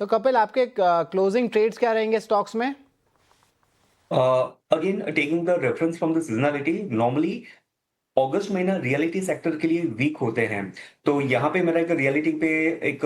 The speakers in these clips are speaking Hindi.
तो कपिल, आपके क्लोजिंग ट्रेड्स क्या रहेंगे स्टॉक्स में? Again, taking the reference from the seasonality, normally अगस्त महीना रियलिटी सेक्टर के लिए वीक होते हैं। तो यहाँ पे मेरा एक रियलिटी पे एक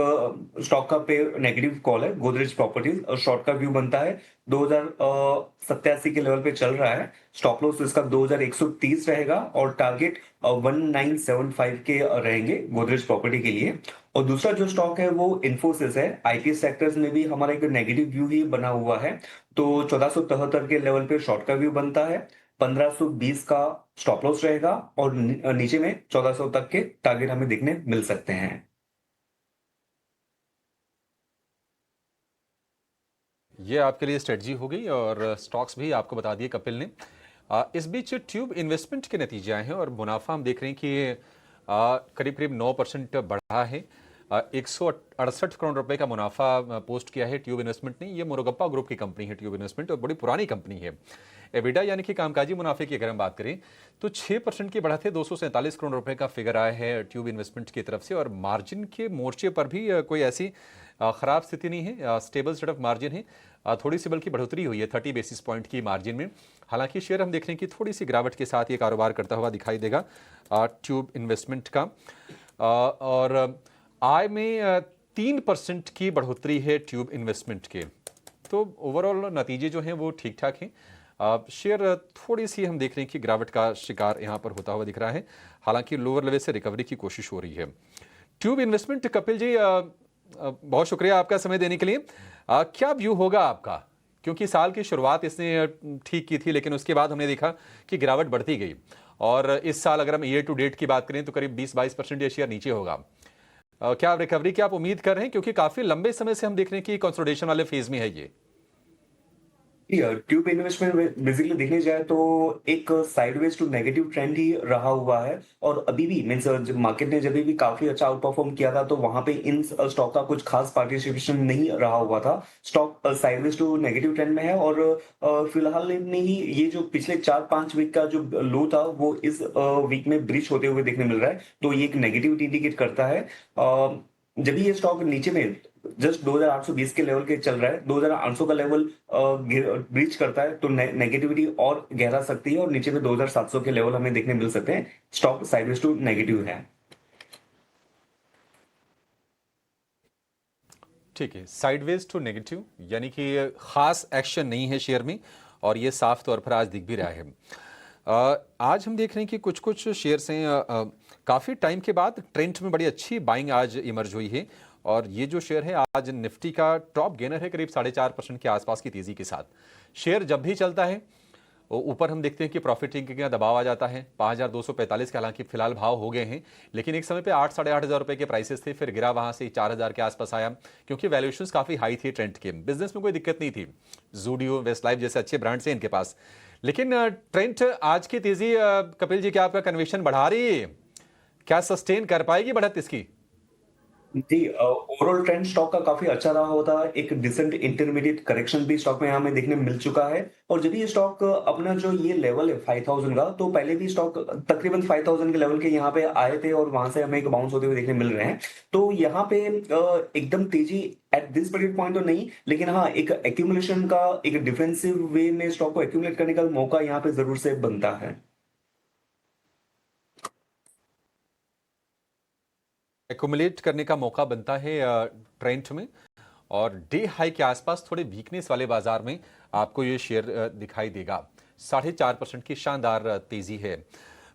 स्टॉक का पे नेगेटिव कॉल है, गोदरेज प्रॉपर्टीज, और शॉर्ट का व्यू बनता है 2087 के लेवल पे चल रहा है। स्टॉप लॉस इसका 2130 रहेगा और टारगेट 1975 के रहेंगे गोदरेज प्रॉपर्टी के लिए। और दूसरा जो स्टॉक है वो इन्फोसिस है। आईटी सेक्टर्स में भी हमारा एक नेगेटिव व्यू ही बना हुआ है। तो 1473 के लेवल पे शॉर्ट का व्यू बनता है, 1520 का स्टॉप लॉस रहेगा और नीचे में 1400 तक के टारगेट हमें देखने मिल सकते हैं। ये आपके लिए स्ट्रेटजी हो गई और स्टॉक्स भी आपको बता दिए कपिल ने। इस बीच ट्यूब इन्वेस्टमेंट के नतीजे आए हैं और मुनाफा हम देख रहे हैं कि करीब करीब 9% बढ़ा है। 168 करोड़ रुपए का मुनाफा पोस्ट किया है ट्यूब इन्वेस्टमेंट ने। ये मुरुगप्पा ग्रुप की कंपनी है ट्यूब इन्वेस्टमेंट, और बड़ी पुरानी कंपनी है। एबिडा यानी कि कामकाजी मुनाफे की अगर हम बात करें तो 6% की बढ़त है, 247 करोड़ रुपए का फिगर आया है ट्यूब इन्वेस्टमेंट की तरफ से। और मार्जिन के मोर्चे पर भी कोई ऐसी खराब स्थिति नहीं है, स्टेबल सेट ऑफ मार्जिन है। थोड़ी सी बल्कि बढ़ोतरी हुई है 30 बेसिस पॉइंट की मार्जिन में। हालांकि शेयर हम देख रहे हैं कि थोड़ी सी गिरावट के साथ ये कारोबार करता हुआ दिखाई देगा ट्यूब इन्वेस्टमेंट का। और आय में 3% की बढ़ोतरी है ट्यूब इन्वेस्टमेंट के। तो ओवरऑल नतीजे जो हैं वो ठीक ठाक हैं। शेयर थोड़ी सी हम देख रहे हैं कि गिरावट का शिकार यहाँ पर होता हुआ दिख रहा है। हालांकि लोअर लेवल से रिकवरी की कोशिश हो रही है। ट्यूब इन्वेस्टमेंट, कपिल जी बहुत शुक्रिया आपका समय देने के लिए। क्या व्यू होगा आपका, क्योंकि साल की शुरुआत इसने ठीक की थी लेकिन उसके बाद हमने देखा कि गिरावट बढ़ती गई। और इस साल अगर हम ईयर टू डेट की बात करें तो करीब 20-22% ये शेयर नीचे होगा। क्या रिकवरी की आप उम्मीद कर रहे हैं, क्योंकि काफी लंबे समय से हम देख रहे हैं कि कंसोलिडेशन वाले फेज में है ये? ट्यूब इन्वेस्टमेंट बेसिकली देखने जाए तो एक साइडवेज टू नेगेटिव ट्रेंड ही रहा हुआ है। और अभी भी मीन्स जब मार्केट ने जब भी काफी अच्छा आउट परफॉर्म किया था तो वहां पे इन स्टॉक का कुछ खास पार्टिसिपेशन नहीं रहा हुआ था। Stock sideways to negative trend में है और फिलहाल में ही ये जो पिछले 4-5 वीक का जो लो था वो इस वीक में ब्रीच होते हुए देखने मिल रहा है। तो ये एक नेगेटिविटी इंडिकेट करता है। जब भी ये स्टॉक नीचे में जस्ट 2820 के लेवल के चल रहा है, 2800 का लेवल ब्रीच करता है तो नेगेटिविटी और गहरा सकती है और नीचे में 2700 के लेवल हमें देखने मिल सकते हैं। स्टॉक साइडवेज टू नेगेटिव है। ठीक है, साइडवेज टू नेगेटिव यानी कि खास एक्शन नहीं है शेयर में, और ये साफ तौर पर आज दिख भी रहा है। आज हम देख रहे हैं कि कुछ कुछ शेयर्स हैं काफ़ी टाइम के बाद ट्रेंड में बड़ी अच्छी बाइंग आज इमर्ज हुई है। और ये जो शेयर है आज निफ्टी का टॉप गेनर है करीब 4.5% के आसपास की तेजी के साथ। शेयर जब भी चलता है ऊपर हम देखते हैं कि प्रॉफिट टेकिंग का दबाव आ जाता है 5245 के। हालांकि फिलहाल भाव हो गए हैं, लेकिन एक समय पे 8-8.5 रुपए के प्राइसेस थे, फिर गिरा वहां से 4000 के आसपास आया, क्योंकि वैल्यूएशंस काफी हाई थी ट्रेंड के। बिजनेस में कोई दिक्कत नहीं थी, जूडियो, वेस्टलाइफ जैसे अच्छे ब्रांड्स हैं इनके पास। लेकिन ट्रेंड आज की तेजी, कपिल जी, क्या आपका कन्विक्शन बढ़ा रही है? क्या सस्टेन कर पाएगी बढ़त इसकी? जी, ओवरऑल ट्रेंड स्टॉक का काफी अच्छा रहा होता है। एक डिसेंट इंटरमीडिएट करेक्शन भी स्टॉक में हमें देखने मिल चुका है। और जब ये स्टॉक अपना जो ये लेवल है 5000 का, तो पहले भी स्टॉक तकरीबन 5000 के लेवल के यहाँ पे आए थे और वहां से हमें एक बाउंस होते हुए देखने मिल रहे हैं। तो यहाँ पे एकदम तेजी एट दिस पर्टिकुलर पॉइंट तो नहीं, लेकिन हाँ एक एक्यूमुलेशन का, एक डिफेंसिव वे में स्टॉक को एक्यूमुलेट करने का मौका यहाँ पे जरूर से बनता है। एक्यूमुलेट करने का मौका बनता है ट्रेंड में। और डे हाई के आसपास थोड़े वीकनेस वाले बाजार में आपको ये शेयर दिखाई देगा। 4.5% की शानदार तेजी है।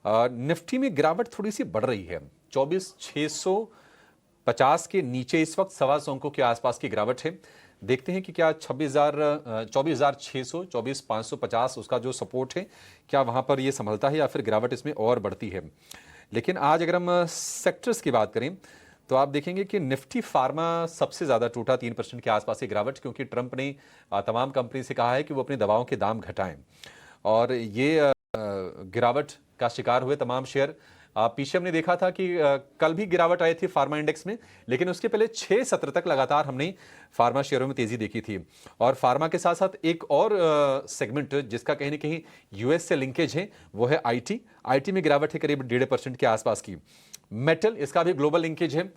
निफ्टी में गिरावट थोड़ी सी बढ़ रही है, 24,650 के नीचे इस वक्त 125 अंकों के आसपास की गिरावट है। देखते हैं कि क्या 24,600, 24,550 उसका जो सपोर्ट है, क्या वहां पर ये संभलता है या फिर गिरावट इसमें और बढ़ती है। लेकिन आज अगर हम सेक्टर्स की बात करें तो आप देखेंगे कि निफ्टी फार्मा सबसे ज़्यादा टूटा, 3% के आसपास की गिरावट, क्योंकि ट्रंप ने तमाम कंपनी से कहा है कि वो अपनी दवाओं के दाम घटाएं। और ये गिरावट का शिकार हुए तमाम शेयर। पीछे हमने देखा था कि कल भी गिरावट आई थी फार्मा इंडेक्स में, लेकिन उसके पहले 6 सत्र तक लगातार हमने फार्मा शेयरों में तेजी देखी थी। और फार्मा के साथ साथ एक और सेगमेंट जिसका कहीं ना कहीं यूएस से लिंकेज है वो है आईटी। आईटी में गिरावट है करीब 1.5% के आसपास की। मेटल, इसका भी ग्लोबल लिंकेज है।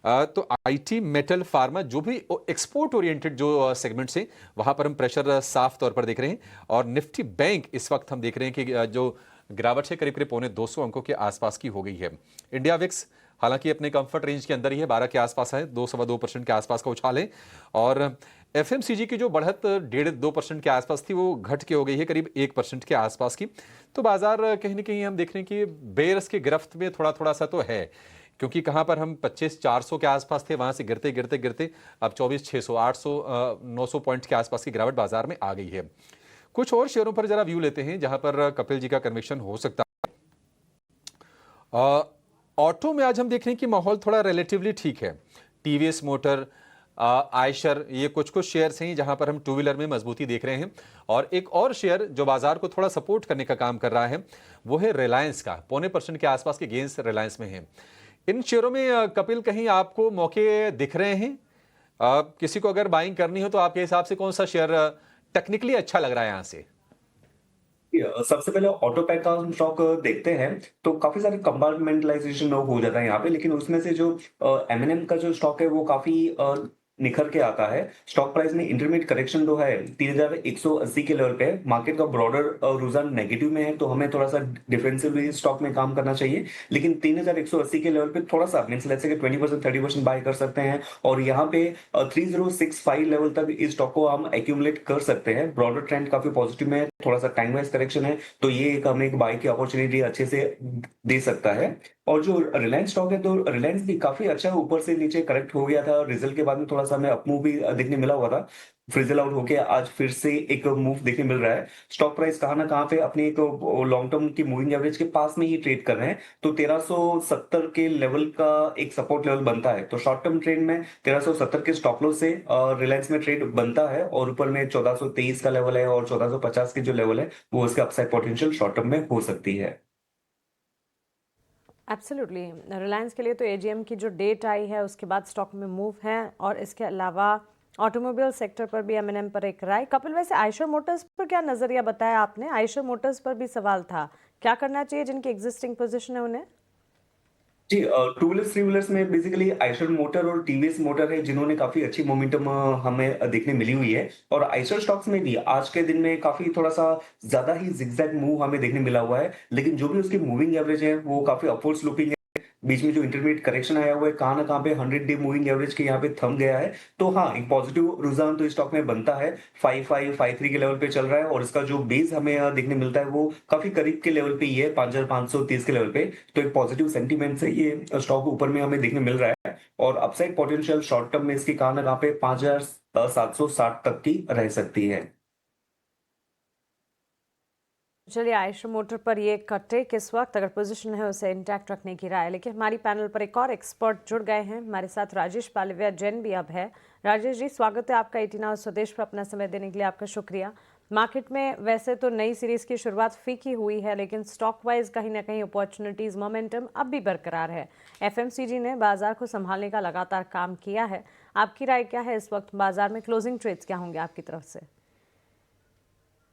तो आईटी, मेटल, फार्मा, जो भी एक्सपोर्ट ओरिएंटेड जो सेगमेंट्स हैं वहां पर हम प्रेशर साफ तौर पर देख रहे हैं। और निफ्टी बैंक इस वक्त हम देख रहे हैं कि जो गिरावट है करीब करीब 250 अंकों के आसपास की हो गई है। इंडिया विक्स हालांकि अपने कंफर्ट रेंज के अंदर ही है, 12 के आसपास है, 2-2.25% के आसपास का उछाल है। और एफएमसीजी की जो बढ़त 1.5-2% के आसपास थी वो घट के हो गई है करीब 1% के आसपास की। तो बाजार कहीं ना कहीं हम देख रहे हैं कि बेयर्स की गिरफ्त में थोड़ा थोड़ा सा तो है, क्योंकि कहां पर हम 25,400 के आसपास थे, वहां से गिरते गिरते गिरते अब 24,600, 800, 900 पॉइंट के आसपास की गिरावट बाजार में आ गई है। कुछ और शेयरों पर जरा व्यू लेते हैं जहां पर कपिल जी का कन्विक्शन हो सकता है। ऑटो में आज हम देख रहे हैं कि माहौल थोड़ा रिलेटिवली ठीक है। टीवीएस मोटर, आयशर, ये कुछ कुछ शेयर्स हैं जहां पर हम टू व्हीलर में मजबूती देख रहे हैं। और एक और शेयर जो बाजार को थोड़ा सपोर्ट करने का काम कर रहा है वो है रिलायंस का, 0.25% के आसपास के गेंस रिलायंस में है। इन शेयरों में कपिल कहीं आपको मौके दिख रहे हैं? किसी को अगर बाइंग करनी हो तो आपके हिसाब से कौन सा शेयर टेक्निकली अच्छा लग रहा है यहां से? सबसे पहले ऑटो पैक का हम स्टॉक देखते हैं तो काफी सारे कंपार्टमेंटलाइजेशन हो जाता है यहाँ पे, लेकिन उसमें से जो एमएनएम का जो स्टॉक है वो काफी निखर के आता है। स्टॉक प्राइस में इंटरमीडिएट करेक्शन जो है 3,180 के लेवल पे है। मार्केट का ब्रॉडर रुझान नेगेटिव में है तो हमें थोड़ा सा डिफेंसिवली स्टॉक में काम करना चाहिए, लेकिन 3,180 के लेवल पे थोड़ा सा मीन्स लेट्स से 20% 30% बाय कर सकते हैं। और यहाँ पे 3065 लेवल तक इस स्टॉक को हम एक्यूमुलेट कर सकते हैं। ब्रॉडर ट्रेंड काफी पॉजिटिव में है, थोड़ा सा टाइम वाइज करेक्शन है तो ये एक हमें एक बाय की अपॉर्चुनिटी अच्छे से दे सकता है। और जो रिलायंस स्टॉक है तो रिलायंस भी काफी अच्छा ऊपर से नीचे करेक्ट हो गया था, रिजल्ट के बाद में थोड़ा सा हमें अपमूव भी देखने मिला हुआ था। फ्रिजल आउट होके आज फिर से एक मूव देखने मिल रहा है। स्टॉक प्राइस कहाँ ना कहाँ पे अपनी एक लॉन्ग टर्म की मूविंग एवरेज के पास में ही ट्रेड कर रहे हैं, तो 1370 के लेवल का एक सपोर्ट लेवल बनता है। तो शॉर्ट टर्म ट्रेड में 1370 के स्टॉप लॉस से रिलायंस में ट्रेड बनता है, और ऊपर में 1423 का लेवल है और 1450 की जो लेवल है वो उसके अपसाइड पोटेंशियल शॉर्ट टर्म में हो सकती है। एब्सोल्युटली, रिलायंस के लिए तो एजीएम की जो डेट आई है उसके बाद स्टॉक में मूव है। और इसके अलावा ऑटोमोबाइल सेक्टर पर भी एमएनएम पर एक राय। कपिल, वैसे आयशर मोटर्स पर क्या नजरिया बताया आपने? आयशर मोटर्स पर भी सवाल था, क्या करना चाहिए जिनकी एग्जिस्टिंग पोजीशन है उन्हें? जी, टू व्हीलर्स थ्री व्हीलर्स में बेसिकली आइशर मोटर और टीवीएस मोटर है जिन्होंने काफी अच्छी मोमेंटम हमें देखने मिली हुई है। और आइशर स्टॉक्स में भी आज के दिन में काफी थोड़ा सा ज्यादा ही जिगजैग मूव हमें देखने मिला हुआ है, लेकिन जो भी उसकी मूविंग एवरेज है वो काफी अपवर्ड स्लोपिंग है। बीच में जो इंटरमीडिएट करेक्शन आया हुआ है कहाँ ना कहाँ पे 100 डे मूविंग एवरेज के यहाँ पे थम गया है। तो हाँ, एक पॉजिटिव रुझान तो स्टॉक में बनता है। 5553 के लेवल पे चल रहा है और इसका जो बेस हमें देखने मिलता है वो काफी करीब के लेवल पे ही है, 5530 के लेवल पे। तो एक पॉजिटिव सेंटीमेंट से ये स्टॉक ऊपर में हमें देखने मिल रहा है, और अपसाइड पोटेंशियल शॉर्ट टर्म में इसकी कहाँ ना कहाँ पे 5760 तक की रह सकती है। चलिए, आयशर मोटर पर ये कटे किस वक्त, अगर पोजीशन है उसे इंटैक्ट रखने की राय। लेकिन हमारी पैनल पर एक और एक्सपर्ट जुड़ गए हैं हमारे साथ, राजेश पालविया जैन भी अब है। राजेश जी, स्वागत है आपका 18 आवर स्वदेश पर, अपना समय देने के लिए आपका शुक्रिया। मार्केट में वैसे तो नई सीरीज की शुरुआत फीकी हुई है, लेकिन स्टॉक वाइज कहीं ना कहीं अपॉर्चुनिटीज मोमेंटम अब भी बरकरार है। एफएमसीजी ने बाजार को संभालने का लगातार काम किया है। आपकी राय क्या है इस वक्त बाजार में? क्लोजिंग ट्रेड्स क्या होंगे आपकी तरफ से?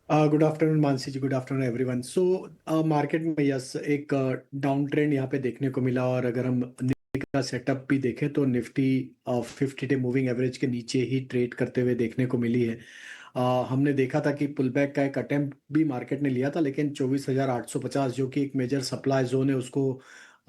Good afternoon Mansi ji, good afternoon everyone. So market में यस एक डाउन ट्रेंड यहाँ पे देखने को मिला, और अगर हम निफ्टी का सेटअप भी देखें तो निफ्टी 50 डे मूविंग एवरेज के नीचे ही ट्रेड करते हुए देखने को मिली है। हमने देखा था कि पुल बैक का एक अटेम्प्ट भी मार्केट ने लिया था, लेकिन 24,850 जो कि एक मेजर सप्लाई जोन है उसको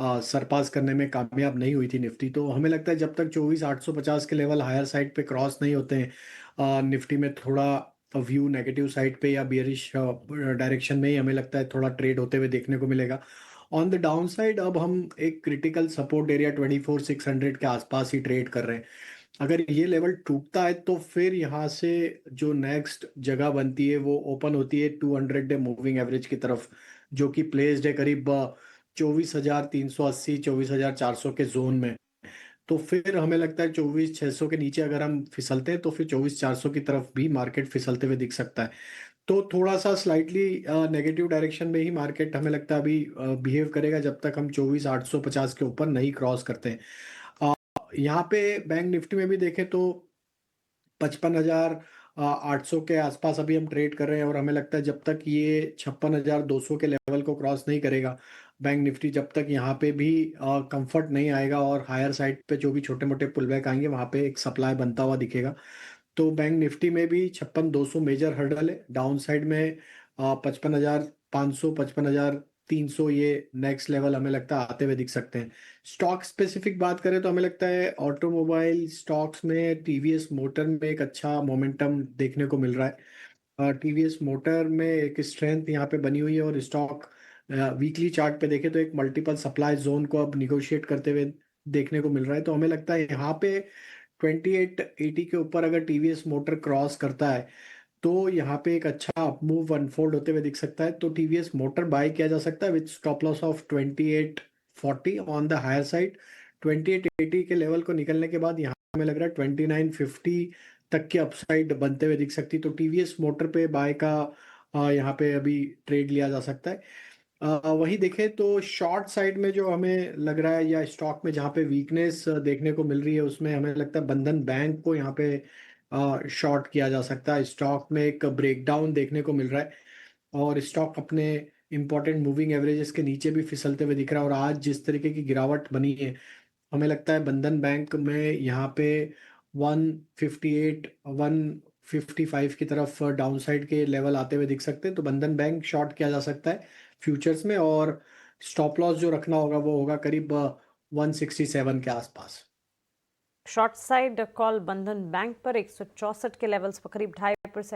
सरपास करने में कामयाब नहीं हुई थी निफ्टी। तो हमें लगता है जब तक 24,850 के लेवल हायर साइड पे क्रॉस नहीं होते हैं, निफ्टी में थोड़ा व्यू नेगेटिव साइड पे या बियरिश डायरेक्शन में ही हमें लगता है थोड़ा ट्रेड होते हुए देखने को मिलेगा। ऑन द डाउन साइड अब हम एक क्रिटिकल सपोर्ट एरिया 24,600 के आसपास ही ट्रेड कर रहे हैं। अगर ये लेवल टूटता है तो फिर यहाँ से जो नेक्स्ट जगह बनती है वो ओपन होती है 200 डे मूविंग एवरेज की तरफ, जो कि प्लेस्ड है करीब 24,380 24,400 के जोन में। तो फिर हमें लगता है 24,600 के नीचे अगर हम फिसलते हैं तो फिर 24,400 की तरफ भी मार्केट फिसलते हुए दिख सकता है। तो थोड़ा सा स्लाइटली नेगेटिव डायरेक्शन में ही मार्केट हमें लगता है अभी बिहेव करेगा जब तक हम 24,850 के ऊपर नहीं क्रॉस करते हैं। यहाँ पे बैंक निफ्टी में भी देखें तो 55,800 के आसपास अभी हम ट्रेड कर रहे हैं, और हमें लगता है जब तक ये 56,200 के लेवल को क्रॉस नहीं करेगा बैंक निफ्टी जब तक यहाँ पे भी कंफर्ट नहीं आएगा और हायर साइड पे जो भी छोटे मोटे पुल बैक आएंगे वहाँ पे एक सप्लाई बनता हुआ दिखेगा। तो बैंक निफ्टी में भी 56,200 मेजर हर्डल है। डाउन साइड में 55,500 55,300 ये नेक्स्ट लेवल हमें लगता है आते हुए दिख सकते हैं। स्टॉक स्पेसिफिक बात करें तो हमें लगता है ऑटोमोबाइल स्टॉक्स में टीवीएस मोटर में एक अच्छा मोमेंटम देखने को मिल रहा है। टीवीएस मोटर में एक स्ट्रेंथ यहाँ पे बनी हुई है और स्टॉक वीकली चार्ट पे देखें तो एक मल्टीपल सप्लाई जोन को अब निगोशिएट करते हुए देखने को मिल रहा है। तो हमें लगता है यहाँ पे 2880 के ऊपर अगर टीवीएस मोटर क्रॉस करता है तो यहाँ पे एक अच्छा अपमूव अनफोल्ड होते हुए दिख सकता है। तो टीवीएस मोटर बाय किया जा सकता है with stop loss of 2840 on the higher side. 2880 के लेवल को निकलने के बाद यहाँ हमें लग रहा है 2950 तक की अपसाइड बनते हुए दिख सकती है। तो टीवीएस मोटर पे बाय का यहाँ पे अभी ट्रेड लिया जा सकता है। वही देखें तो शॉर्ट साइड में जो हमें लग रहा है या स्टॉक में जहाँ पे वीकनेस देखने को मिल रही है उसमें हमें लगता है बंधन बैंक को यहाँ पे शॉर्ट किया जा सकता है। स्टॉक में एक ब्रेकडाउन देखने को मिल रहा है और स्टॉक अपने इंपॉर्टेंट मूविंग एवरेजेस के नीचे भी फिसलते हुए दिख रहा है। और आज जिस तरीके की गिरावट बनी है हमें लगता है बंधन बैंक में यहाँ पे 158 155 की तरफ डाउनसाइड के लेवल आते हुए दिख सकते हैं। तो बंधन बैंक शॉर्ट किया जा सकता है फ्यूचर्स में और स्टॉप लॉस जो रखना होगा वो होगा करीब 167 के आसपास। शॉर्ट साइड कॉल बंधन बैंक पर 164 के लेवल्स पर करीब 2.5%